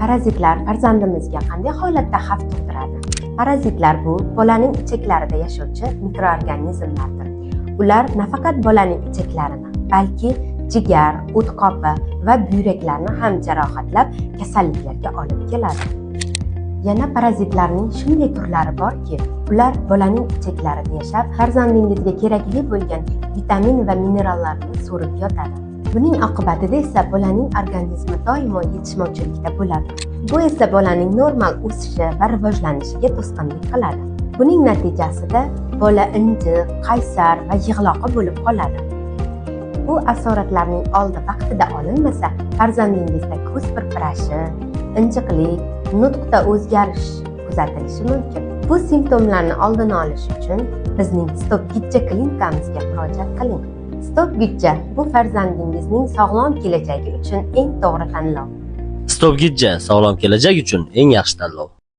Parazitlar farzandimizga qanday holatda xavf tug'diradi? Parazitlar bu bolaning ichaklarida yashovchi mikroorganizmlardir. Ular nafaqat bolaning ichaklarini, balki jigar, o't qopi va buyraklarni ham jarohatlab, kasalliklarga olib keladi. Yana parazitlarning shunday turlari borki, ular bolaning ichaklarida yashab, farzandingizga kerakli bo'lgan vitamin va minerallarni so'rib yotadi. Buning oqibatida esa bolaning organizmi doimo yetishmovchilikda bo'ladi. Bu esa bolaning normal o'sishi va rivojlanishiga to'sqinlik qiladi. Buning natijasida bola injiq, qaysar va yig'loqi bo'lib qoladi. Bu asoratlarning oldi vaqtida olinmasa, farzandingizda ko'z pirpirashi, injiqlik, nutqda o'zgarish kuzatilishi mumkin. Bu simptomlarni oldini olish uchun bizning Stop Gijja klinikamizga murojaat qiling. Stop Gijja bu farzandingizning sog'lom kelajagi uchun eng to'g'ri tanlov. Stop Gijja sog'lom kelajak uchun eng yaxshi tanlov.